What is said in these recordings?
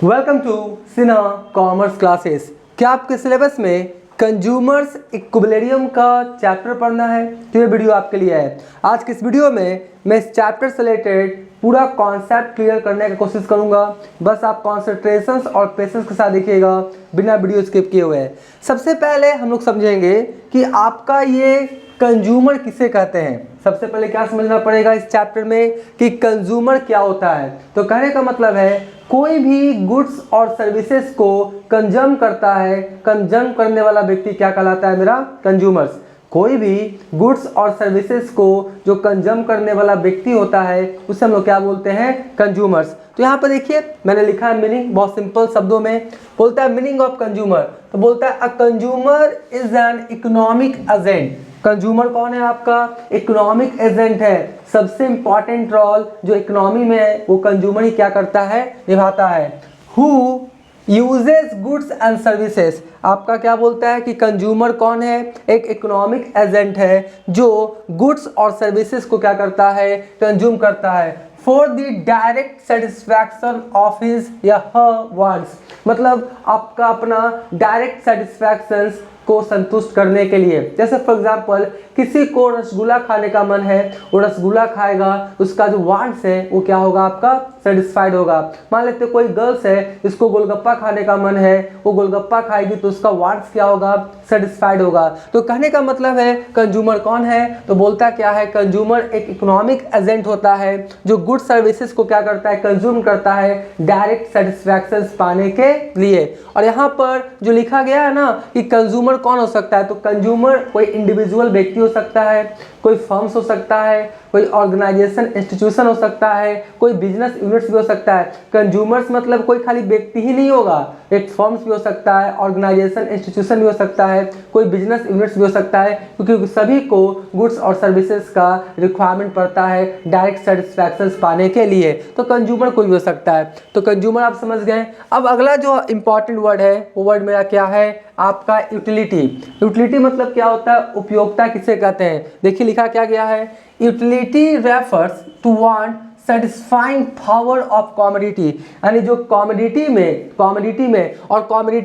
Welcome to Sinha commerce classes. क्या आपके syllabus में कंज्यूमर्स इक्विलिब्रियम का चैप्टर पढ़ना है तो ये वीडियो आपके लिए है। आज के इस वीडियो में मैं इस चैप्टर से रिलेटेड पूरा कॉन्सेप्ट क्लियर करने की कोशिश करूंगा। बस आप कॉन्सेंट्रेशन और पेशेंस के साथ देखिएगा, बिना वीडियो स्किप किए हुए। सबसे पहले हम लोग समझेंगे कि आपका ये कंज्यूमर किसे कहते हैं। सबसे पहले क्या समझना पड़ेगा इस चैप्टर में कि कंज्यूमर क्या होता है। तो कहने का मतलब है कोई भी गुड्स और सर्विसेज को कंज्यूम करता है, कंज्यूम करने वाला व्यक्ति क्या कहलाता है मेरा? कंज्यूमर्स। कोई भी गुड्स और सर्विसेज को जो कंज्यूम करने वाला व्यक्ति होता है उसे हम लोग क्या बोलते हैं? कंज्यूमर्स। तो यहाँ पर देखिए मैंने लिखा है मीनिंग, बहुत सिंपल शब्दों में बोलता है मीनिंग ऑफ कंज्यूमर। तो बोलता है a consumer is an economic agent. Consumer कौन है? आपका इकोनॉमिक एजेंट है। सबसे इंपॉर्टेंट रोल जो इकोनॉमी में है वो कंज्यूमर ही क्या करता है? निभाता है। Who uses goods and services. आपका क्या बोलता है कि कंज्यूमर कौन है? एक इकोनॉमिक एजेंट है जो गुड्स और सर्विसेज को क्या करता है? कंज्यूम करता है for the direct satisfaction of his या हर वांट्स। मतलब आपका अपना डायरेक्ट सेटिस्फैक्शन को संतुष्ट करने के लिए। जैसे फॉर एग्जांपल किसी को रसगुल्ला खाने का मन है, वो रसगुल्ला खाएगा, उसका जो वांट्स है वो क्या होगा? आपका सेटिस्फाइड होगा। मान लेते कोई गर्ल्स है, इसको गोलगप्पा खाने का मन है, वो गोलगप्पा खाएगी तो उसका वांट्स क्या होगा? सेटिस्फाइड होगा। तो कहने का मतलब है कंज्यूमर कौन है? तो बोलता क्या है? कंज्यूमर एक इकोनॉमिक एजेंट होता है जो गुड सर्विसेज को क्या करता है? कंज्यूम करता है डायरेक्ट सेटिस्फैक्शन पाने के लिए। और यहाँ पर जो लिखा गया है ना कि कंज्यूमर कौन हो सकता है, तो कंज्यूमर कोई इंडिविजुअल व्यक्ति हो सकता है, कोई फर्म्स हो सकता है, कोई ऑर्गेनाइजेशन इंस्टीट्यूशन हो सकता है, कोई बिजनेस यूनिट्स भी हो सकता है। कंज्यूमर्स मतलब कोई खाली व्यक्ति ही नहीं होगा, एक फर्म्स भी हो सकता है, ऑर्गेनाइजेशन इंस्टीट्यूशन भी हो सकता है, कोई बिजनेस यूनिट्स भी हो सकता है, क्योंकि सभी को गुड्स और सर्विसेज का रिक्वायरमेंट पड़ता है डायरेक्ट सेटिस्फैक्शन पाने के लिए। तो कंज्यूमर कोई भी हो सकता है। तो कंज्यूमर आप समझ गए। अब अगला जो इंपॉर्टेंट वर्ड है वो वर्ड मेरा क्या है? आपका यूटिलिटी। यूटिलिटी मतलब क्या होता है? उपयोगिता किसे कहते हैं? देखिए लिखा क्या गया है, utility refers to want satisfying power of commodity. यानी जो कॉमोडिटी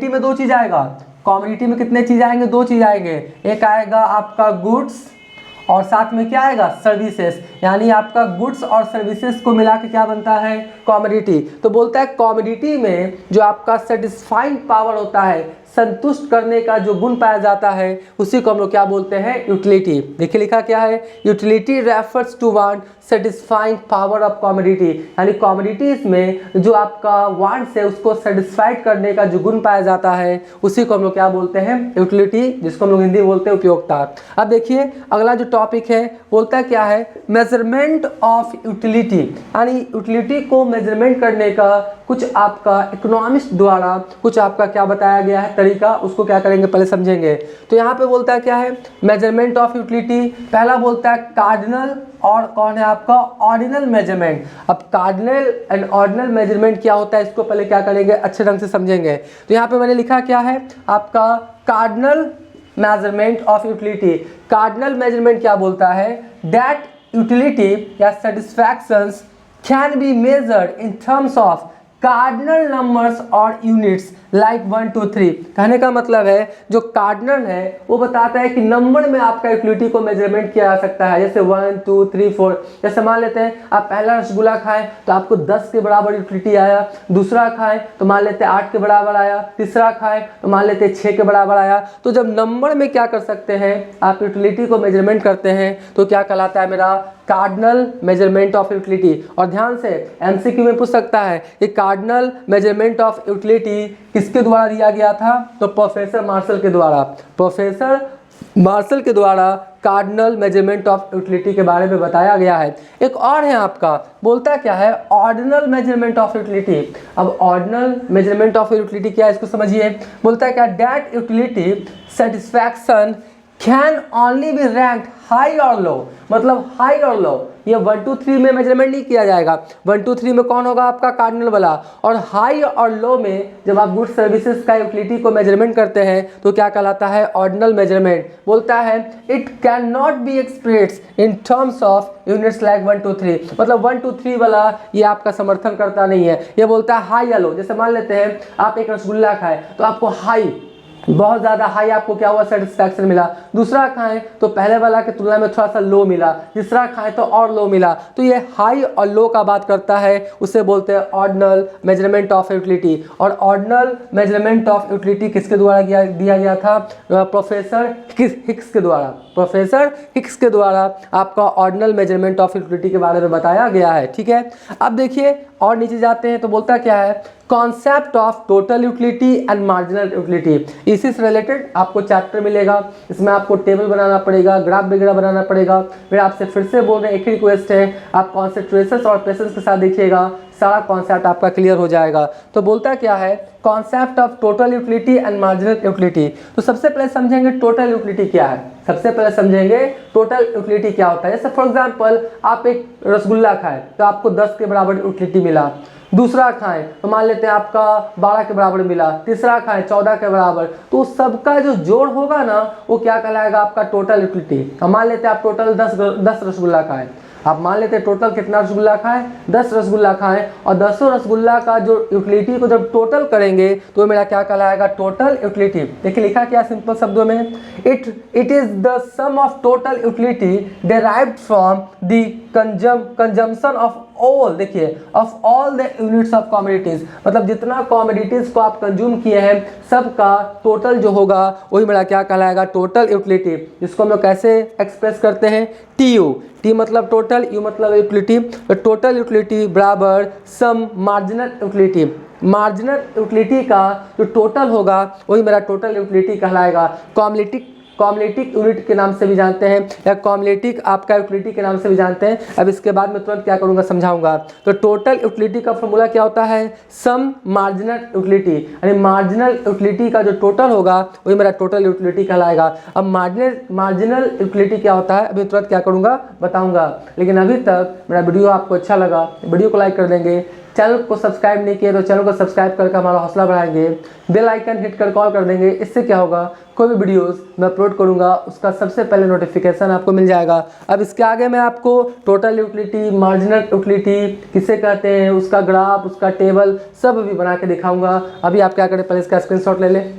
में दो चीज आएगा। कॉमोडिटी में कितने चीज आएंगे? दो चीज आएंगे। एक आएगा आपका गुड्स और साथ में क्या आएगा? सर्विसेज। यानी आपका गुड्स और सर्विसेज को मिला के क्या बनता है? कॉमोडिटी। तो बोलता है कॉमोडिटी में जो आपका सेटिस्फाइंग पावर होता है, संतुष्ट करने का जो गुण पाया जाता है, उसी को हम लोग क्या बोलते हैं? यूटिलिटी। देखिए लिखा क्या है, utility refers to want satisfying power of commodity. यानी कॉमोडिटीज में जो आपका वांट्स है उसको सेटिस्फाइड करने का जो गुण पाया जाता है उसी को हम लोग क्या बोलते हैं? यूटिलिटी, जिसको हम लोग हिंदी में बोलते हैं उपयोगिता। अब देखिए अगला जो टॉपिक है बोलता क्या है? Measurement of utility. यानी यूटिलिटी को मेजरमेंट करने का कुछ आपका इकोनॉमिस्ट द्वारा कुछ आपका क्या बताया गया है तरीका, उसको क्या करेंगे पहले समझेंगे। तो यहाँ पे बोलता है क्या है? Measurement of utility. पहला बोलता है कार्डिनल और कौन है आपका? Ordinal measurement. अब कार्डिनल एंड ऑर्डिनल मेजरमेंट क्या होता है इसको पहले क्या करेंगे? अच्छे ढंग से समझेंगे। तो यहाँ पे मैंने लिखा क्या है आपका? Cardinal measurement of utility. Cardinal measurement क्या बोलता है? दैट यूटिलिटी या satisfactions can be measured in terms of cardinal numbers और यूनिट्स लाइक 1 2 3। कहने का मतलब है जो कार्डिनल है वो बताता है कि नंबर में आपका यूटिलिटी को मेजरमेंट किया जा सकता है। जैसे 1 2 3 4। जैसे मान लेते हैं आप पहला रसगुल्ला खाएं तो आपको 10 के बराबर यूटिलिटी आया, दूसरा खाएं तो मान लेते हैं 8 के बराबर आया, तीसरा खाएं तो मान लेते हैं 6 के बराबर आया। तो जब नंबर में क्या कर सकते हैं आप यूटिलिटी को मेजरमेंट करते हैं तो क्या कहलाता है मेरा? Cardinal measurement of utility. और ध्यान से एमसीक्यू में पूछ सकता है कि कार्डिनल मेजरमेंट ऑफ यूटिलिटी किसके द्वारा दिया गया था? तो प्रोफेसर मार्शल के द्वारा। प्रोफेसर मार्शल के द्वारा कार्डिनल मेजरमेंट ऑफ यूटिलिटी के बारे में बताया गया है। एक और है आपका, बोलता क्या है? Ordinal measurement of utility. अब ऑर्डिनल मेजरमेंट ऑफ यूटिलिटी क्या है इसको समझिए। बोलता है क्या? That utility satisfaction can only be rank high और लो, मतलब हाई और लो, ये 1 2 3 में मेजरमेंट नहीं किया जाएगा। 1 2 3 में कौन होगा आपका कार्डिनल वाला, और हाई और लो में जब आप गुड्स सर्विसेज का यूटिलिटी को मेजरमेंट करते हैं तो क्या कहलाता है, ऑर्डिनल मेजरमेंट। बोलता है it can not be express in terms of units like 1 2 3, मतलब 1 2 3 वाला ये आपका समर्थन करता नहीं है। ये बोलता है हाई या लो। जैसे मान लेते हैं आप एक रसगुल्ला खाए तो आपको हाई, बहुत ज़्यादा हाई आपको क्या हुआ, सेटिस्फैक्शन मिला। दूसरा खाएं तो पहले वाला की तुलना में थोड़ा सा लो मिला, तीसरा खाएं तो और लो मिला। तो ये हाई और लो का बात करता है, उसे बोलते हैं ऑर्डिनल मेजरमेंट ऑफ यूटिलिटी। और ऑर्डिनल मेजरमेंट ऑफ यूटिलिटी किसके द्वारा दिया गया था, प्रोफेसर हिक्स के द्वारा। प्रोफेसर हिक्स के द्वारा आपका ऑर्डिनल मेजरमेंट ऑफ यूटिलिटी के बारे में बताया गया है। ठीक है, अब देखिए और नीचे जाते हैं तो बोलता क्या है, concept of total utility and marginal utility. इसी से रिलेटेड आपको चैप्टर मिलेगा, इसमें आपको टेबल बनाना पड़ेगा, ग्राफ वगैरह बनाना पड़ेगा। फिर आपसे फिर से बोल रहे हैं, एक ही रिक्वेस्ट है, आप कॉन्सेंट्रेशन और पेशेंस के साथ देखिएगा, सारा कॉन्सेप्ट आपका क्लियर हो जाएगा। तो बोलता क्या है, concept of total utility and marginal utility. तो सबसे पहले समझेंगे टोटल यूटिलिटी क्या है, सबसे पहले समझेंगे टोटल यूटिलिटी क्या होता है। जैसे फॉर एग्जांपल आप एक रसगुल्ला खाए तो आपको 10 के बराबर यूटिलिटी मिला, दूसरा खाएं तो मान लेते हैं आपका 12 के बराबर मिला, तीसरा खाएं 14 के बराबर, तो सबका जो जोड़ होगा ना वो क्या कहलाएगा, आपका टोटल यूटिलिटी। हम मान लेते हैं आप टोटल 10 रसगुल्ला खाएं, आप मान लेते हैं टोटल कितना रसगुल्ला खाएं, 10 रसगुल्ला खाएं, और 10 रसगुल्ला का जो यूटिलिटी को जब टोटल करेंगे तो मेरा क्या कहलाएगा, टोटल यूटिलिटी। देखिए लिखा क्या सिंपल शब्दों में, it is the sum of total utility derived from the consumption of all, देखिए of all the units of commodities, मतलब जितना कमोडिटीज को आप कंज्यूम किए हैं सबका टोटल जो होगा वही मेरा क्या कहलाएगा, टोटल यूटिलिटी। जिसको हम लोग कैसे एक्सप्रेस करते हैं, TU, T मतलब टोटल, U मतलब यूटिलिटी। तो टोटल यूटिलिटी बराबर सम मार्जिनल यूटिलिटी, मार्जिनल यूटिलिटी का जो टोटल होगा वही मेरा टोटल यूटिलिटी कहलाएगा। कॉम्युलेटिक यूनिट के नाम से भी जानते हैं, या कॉम्युलेटिक आपका यूटिलिटी के नाम से भी जानते हैं। अब इसके बाद में तुरंत क्या करूंगा समझाऊंगा। तो टोटल यूटिलिटी का फॉर्मूला क्या होता है, सम मार्जिनल यूटिलिटी, यानी मार्जिनल यूटिलिटी का जो टोटल होगा वही मेरा टोटल यूटिलिटी कहलाएगा। अब मार्जिनल यूटिलिटी क्या होता है अभी तुरंत क्या करूंगा बताऊंगा। लेकिन अभी तक मेरा वीडियो आपको अच्छा लगा, वीडियो को लाइक कर देंगे, चैनल को सब्सक्राइब नहीं किया तो चैनल को सब्सक्राइब करके हमारा हौसला बढ़ाएंगे, बेल आइकन हिट कर कॉल कर देंगे। इससे क्या होगा, कोई भी वीडियोस मैं अपलोड करूंगा उसका सबसे पहले नोटिफिकेशन आपको मिल जाएगा। अब इसके आगे मैं आपको टोटल यूटिलिटी, मार्जिनल यूटिलिटी किसे कहते हैं, उसका ग्राफ, उसका टेबल सब भी बना के दिखाऊंगा। अभी आप क्या करें, पहले इसका स्क्रीनशॉट ले लें।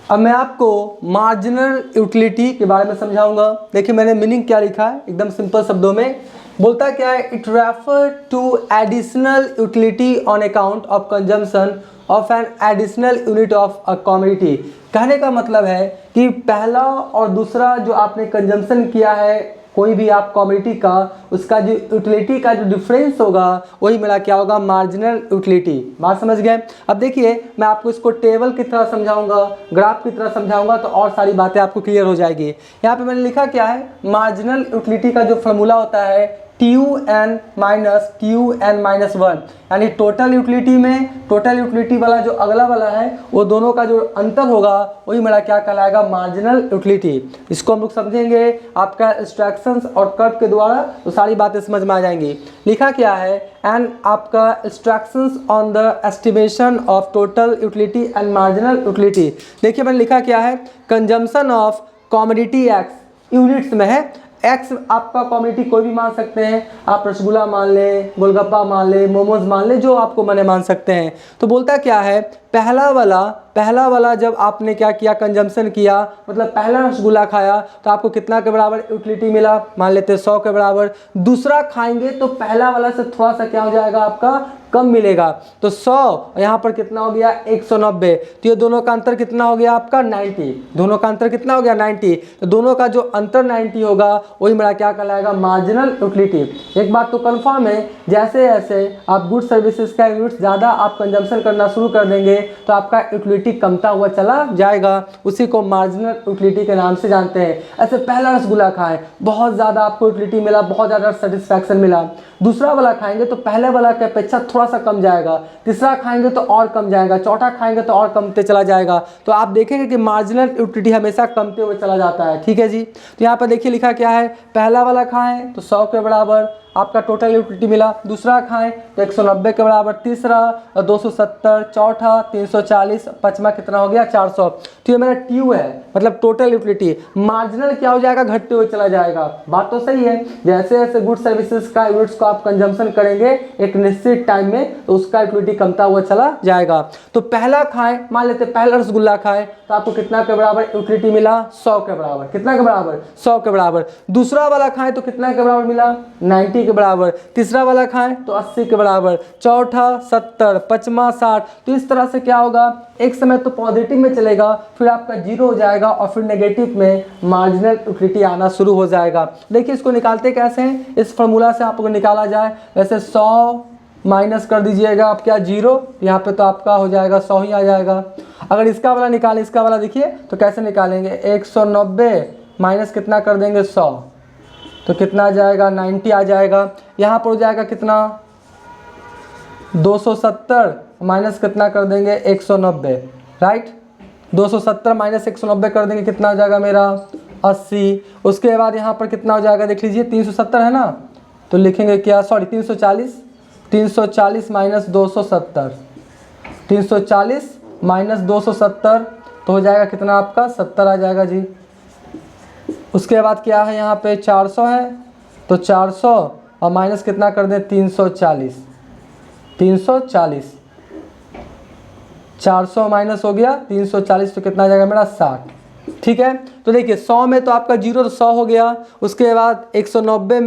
अब मैं आपको मार्जिनल यूटिलिटी के बारे में समझाऊंगा। देखिए मैंने मीनिंग क्या लिखा है, एकदम सिंपल शब्दों में। बोलता क्या है, it refer to additional utility on account of consumption of an additional unit of a commodity. कहने का मतलब है कि पहला और दूसरा जो आपने कंजम्पशन किया है कोई भी आप कमोडिटी का, उसका जो यूटिलिटी का जो डिफरेंस होगा वही मेरा क्या होगा, मार्जिनल यूटिलिटी। बात समझ गए। अब देखिए मैं आपको इसको टेबल की तरह समझाऊंगा, ग्राफ की तरह समझाऊंगा तो और सारी बातें आपको क्लियर हो जाएगी। यहाँ पे मैंने लिखा क्या है, मार्जिनल यूटिलिटी का जो फॉर्मूला होता है TUN माइनस 1, यानी टोटल यूटिलिटी में टोटल यूटिलिटी वाला जो अगला वाला है वो दोनों का जो अंतर होगा वही मेरा क्या कहलाएगा, मार्जिनल यूटिलिटी। इसको हम लोग समझेंगे आपका इंस्ट्रक्शंस और कर्व के द्वारा तो सारी बातें समझ में आ जाएंगी। लिखा क्या है, एंड आपका instructions on the estimation of total utility and marginal utility. देखिए मैंने लिखा क्या है, consumption of commodity x units में है। एक्स आपका कमोडिटी कोई भी मान सकते हैं, आप रसगुल्ला मान लें, गोलगप्पा मान लें, मोमोज मान लें, जो आपको मने मान सकते हैं। तो बोलता क्या है, पहला वाला जब आपने क्या किया, कंजम्पशन किया, मतलब पहला रसगुल्ला खाया तो आपको कितना के बराबर यूटिलिटी मिला, मान लेते हैं 100 के बराबर। दूसरा खाएंगे तो पहला वाला से थोड़ा सा क्या हो जाएगा, आपका कम मिलेगा। तो 100 यहाँ पर कितना हो गया, 190। तो ये दोनों का अंतर कितना हो गया आपका, 90। दोनों का अंतर कितना हो गया, 90। तो दोनों का जो अंतर 90 होगा वही मेरा क्या कहलाएगा, मार्जिनल यूटिलिटी। एक बात तो कंफर्म है, जैसे जैसे आप गुड सर्विसेज का यूनिट ज़्यादा आप कंजम्पशन करना शुरू कर देंगे तो आपका यूटिलिटी कमता हुआ चला जाएगा। उसी को मार्जिनल यूटिलिटी के नाम से जानते हैं। ऐसे पहला रसगुल्ला खाएं, बहुत ज़्यादा आपको यूटिलिटी मिला, बहुत ज़्यादा सेटिस्फैक्शन मिला। दूसरा वाला खाएंगे तो पहले वाला की अपेक्षा थोड़ा सा कम जाएगा, तीसरा खाएंगे तो और कम जाएगा, चौथा खाएंगे तो और कमते चला जाएगा। तो आप देखेंगे कि मार्जिनल यूटिलिटी हमेशा कमते हुए चला जाता है। ठीक है जी। तो यहाँ पर देखिए लिखा क्या है, पहला वाला खाएं तो 100 के बराबर आपका टोटल यूटिलिटी मिला, दूसरा खाएं तो 190 के बराबर, तीसरा 270, चौथा 340, पांचवा कितना हो गया 400। तो ये मेरा ट्यू है, मतलब टोटल यूटिलिटी। मार्जिनल क्या हो जाएगा, घटते हुए चला जाएगा। बात तो सही है, जैसे जैसे गुड सर्विसेज का यूनिट्स को आप कंजम्पशन करेंगे एक निश्चित टाइम में तो उसका यूटिलिटी कमता हुआ चला जाएगा। तो पहला खाएं, मान लेते पहला रसगुल्ला खाएं तो आपको कितना के बराबर यूटिलिटी मिला, 100 के बराबर। कितना के बराबर, 100 के बराबर। दूसरा वाला खाएं तो कितना के बराबर मिला, 90 के बराबर। तीसरा वाला खाएं तो 80 के बराबर, चौथा 70, पांचवा 60। तो इस तरह से क्या होगा, एक समय तो पॉजिटिव में चलेगा, फिर आपका जीरो हो जाएगा और फिर नेगेटिव में मार्जिनल यूटिलिटी आना शुरू हो जाएगा। देखिए इसको निकालते कैसे हैं, इस फॉर्मूला से आपको निकाला जाए। वैसे 100 माइनस कर दीजिएगा आप क्या, जीरो, यहाँ पे तो आपका हो जाएगा 100 ही आ जाएगा। अगर इसका वाला निकालें, इसका वाला देखिए तो कैसे निकालेंगे, 190 माइनस कितना कर देंगे 100, तो कितना आ जाएगा 90 आ जाएगा। यहाँ पर हो जाएगा कितना 270 माइनस कितना कर देंगे 190, राइट। 270 माइनस 190 कर देंगे, कितना हो जाएगा मेरा 80। उसके बाद यहाँ पर कितना हो जाएगा देख लीजिए, 370 है ना, तो लिखेंगे क्या, सॉरी 340, 340 माइनस 270, 340 माइनस 270 तो हो जाएगा कितना आपका 70 आ जाएगा जी। उसके बाद क्या है, यहाँ पे 400 है तो 400 और माइनस कितना कर दें 340, 340, 400 माइनस हो गया 340 तो कितना आ जाएगा मेरा 60। ठीक है, तो देखिए 100 में तो आपका जीरो तो 100 हो गया। उसके बाद 190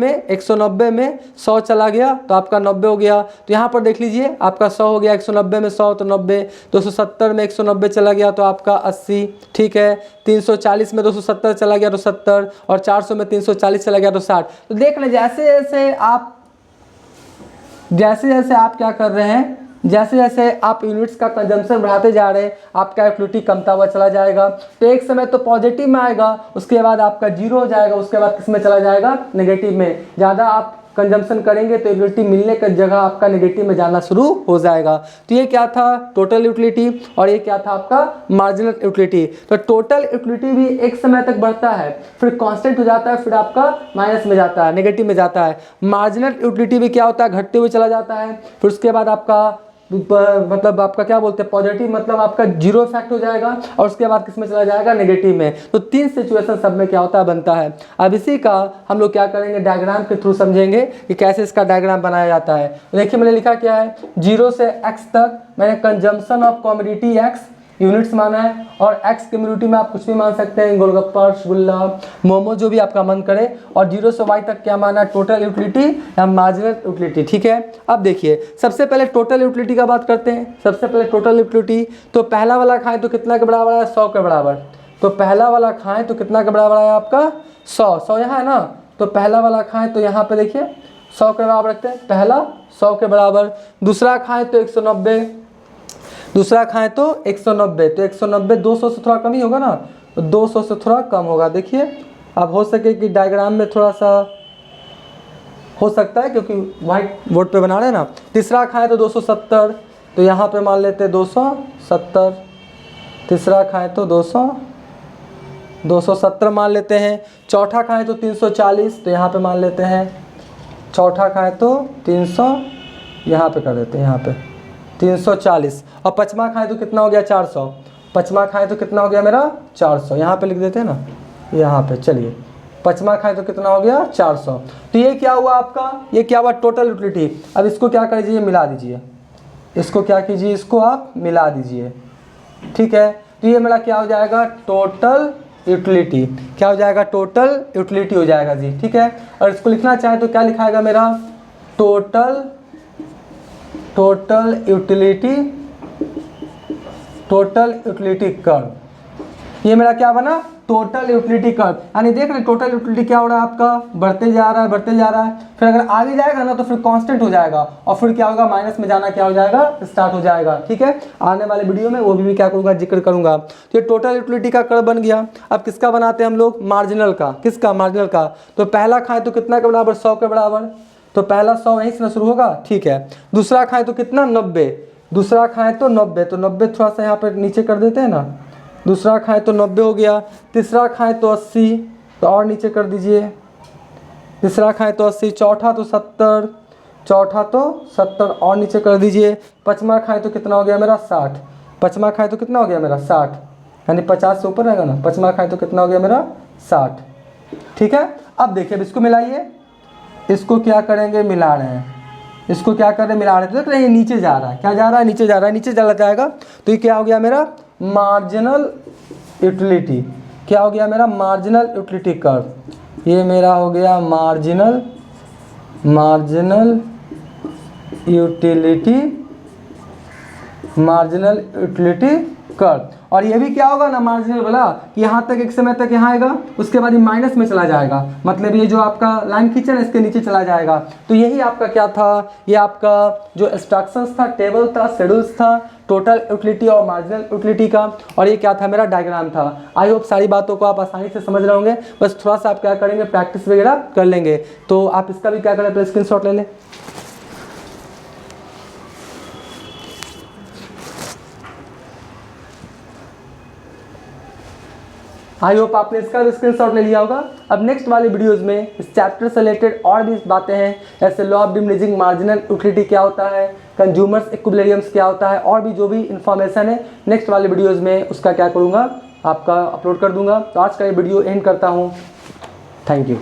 में 100 चला गया तो आपका 90 हो गया। तो यहाँ पर देख लीजिए आपका 100 हो गया, 190 में 100 तो 90, 270 में 190 चला गया तो आपका 80। ठीक है, 340 में 270 चला गया तो 70 और 400 में 340 चला गया तो 60। तो देख लें जैसे जैसे आप क्या कर रहे हैं, जैसे जैसे आप यूनिट्स का कंजम्पशन बढ़ाते जा रहे हैं आपका यूटिलिटी कमता हुआ चला जाएगा। तो एक समय तो पॉजिटिव में आएगा, उसके बाद आपका जीरो हो जाएगा, उसके बाद किस में चला जाएगा, नेगेटिव में। ज़्यादा आप कंजम्पशन करेंगे तो यूटिलिटी मिलने की जगह आपका नेगेटिव में जाना शुरू हो जाएगा। तो ये क्या था, टोटल यूटिलिटी, और ये क्या था आपका मार्जिनल यूटिलिटी। तो टोटल यूटिलिटी भी एक समय तक बढ़ता है, फिर कांस्टेंट हो जाता है, फिर आपका माइनस में जाता है, नेगेटिव में जाता है। मार्जिनल यूटिलिटी भी क्या होता है, घटते हुए चला जाता है, फिर उसके बाद आपका मतलब आपका क्या बोलते हैं पॉजिटिव, मतलब आपका जीरो इफेक्ट हो जाएगा और उसके बाद किस में चला जाएगा, नेगेटिव में। तो तीन सिचुएशन सब में क्या होता है, बनता है। अब इसी का हम लोग क्या करेंगे, डायग्राम के थ्रू समझेंगे कि कैसे इसका डायग्राम बनाया जाता है। देखिए मैंने लिखा क्या है, 0 से x तक मैंने consumption of commodity x units माना है, और x कम्युनिटी में आप कुछ भी मान सकते हैं, गोलगप्पा, रसगुल्ला, मोमो, जो भी आपका मन करे। और 0 से y तक क्या माना, टोटल यूटिलिटी या मार्जिनल यूटिलिटी। ठीक है, अब देखिए सबसे पहले टोटल यूटिलिटी का बात करते हैं। सबसे पहले टोटल यूटिलिटी, तो पहला वाला खाएं तो कितना के बराबर है, 100 के बराबर। तो पहला वाला खाएं तो कितना के बराबर है आपका 100 यहाँ है ना। तो पहला वाला खाएं तो यहाँ पे देखिए 100 के बराबर रखते हैं, पहला 100 के बराबर। दूसरा खाएं तो 190, दूसरा खाएं तो 190, तो 190 200 से थोड़ा कम ही होगा ना, तो 200 से थोड़ा कम होगा। देखिए अब हो सके कि डायग्राम में थोड़ा सा हो सकता है क्योंकि वाइट बोर्ड पे बना रहे हैं ना। तीसरा खाएं तो 270, तो यहाँ पे मान लेते हैं 270। तीसरा खाएं तो 270 मान लेते हैं। चौथा खाएं तो 340, तो यहाँ पे मान लेते हैं। चौथा खाएं तो 300, यहाँ पे कर देते हैं, यहाँ पे 340। और पचमा खाएं तो कितना हो गया 400। पचमा खाएं तो कितना हो गया मेरा 400, यहाँ पे लिख देते हैं ना, यहाँ पे। चलिए पचमा खाएं तो कितना हो गया 400। तो ये क्या हुआ आपका, ये क्या हुआ टोटल यूटिलिटी। अब इसको क्या कर दीजिए, मिला दीजिए। इसको क्या कीजिए, इसको आप मिला दीजिए। ठीक है, तो ये मेरा क्या हो जाएगा, टोटल यूटिलिटी। क्या हो जाएगा, टोटल यूटिलिटी हो जाएगा जी। ठीक है, और इसको लिखना चाहे तो क्या लिखाएगा मेरा, total utility, total utility curve. ये मेरा क्या बना, टोटल यूटिलिटी कर्व। यानी देख रहे टोटल यूटिलिटी क्या हो रहा है आपका, बढ़ते जा रहा है बढ़ते जा रहा है। फिर अगर आगे जाएगा ना तो फिर कांस्टेंट हो जाएगा और फिर क्या होगा, माइनस में जाना क्या हो जाएगा, स्टार्ट हो जाएगा। ठीक है, आने वाले वीडियो में वो भी क्या करूँगा, जिक्र करूँगा। तो ये टोटल यूटिलिटी का कर्व बन गया। अब किसका बनाते हैं हम लोग, मार्जिनल का। किसका, मार्जिनल का। तो पहला खाए तो कितना के बराबर, 100 के बराबर। तो पहला 100 यहीं से शुरू होगा। ठीक है, दूसरा खाए तो कितना, 90। दूसरा खाए तो 90, तो 90 थोड़ा सा यहाँ पर नीचे कर देते हैं ना, दूसरा खाए तो 90 हो गया। तीसरा खाए तो 80, तो और नीचे कर दीजिए। तीसरा खाए तो 80, चौथा तो 70, चौथा तो 70 और नीचे कर दीजिए। पाँचवा खाए तो कितना हो गया मेरा, 60। पाँचवा खाए तो कितना हो गया मेरा, 60, यानी 50 से ऊपर रहेगा ना। पाँचवा खाए तो कितना हो गया मेरा, 60। ठीक है, अब देखिए अब इसको मिलाइए, इसको क्या करेंगे, मिला रहे हैं, इसको क्या कर रहे हैं, मिला रहे हैं। तो देख रहे हैं ये नीचे जा रहा है, क्या जा रहा है, नीचे जा रहा है, नीचे चला जाएगा। तो ये क्या हो गया मेरा, मार्जिनल यूटिलिटी। क्या हो गया मेरा, मार्जिनल यूटिलिटी कर्व। ये मेरा हो गया मार्जिनल यूटिलिटी कर्व। और ये भी क्या होगा ना, मार्जिनल वाला, कि यहाँ तक एक समय तक यहाँ आएगा, उसके बाद ये माइनस में चला जाएगा। मतलब ये जो आपका लाइन खींचा ना, इसके नीचे चला जाएगा। तो यही आपका क्या था, ये आपका जो इंस्ट्रक्शंस था, टेबल था, शेड्यूल्स था, टोटल यूटिलिटी और मार्जिनल यूटिलिटी का। और ये क्या था, मेरा डायग्राम था। आई होप सारी बातों को आप आसानी से समझ रहे होंगे। बस थोड़ा सा आप क्या करेंगे, प्रैक्टिस वगैरह कर लेंगे। तो आप इसका भी क्या करें, अपना स्क्रीनशॉट ले लें। आई होप आपने इसका भी स्क्रीनशॉट ले लिया होगा। अब नेक्स्ट वाले वीडियोस में इस चैप्टर से रिलेटेड और भी बातें हैं, जैसे law of diminishing marginal utility क्या होता है, कंज्यूमर्स इक्विलिब्रियम्स क्या होता है, और भी जो भी इन्फॉर्मेशन है नेक्स्ट वाले वीडियोस में उसका क्या करूँगा, आपका अपलोड कर दूंगा। तो आज का ये वीडियो एंड करता हूँ। Thank you.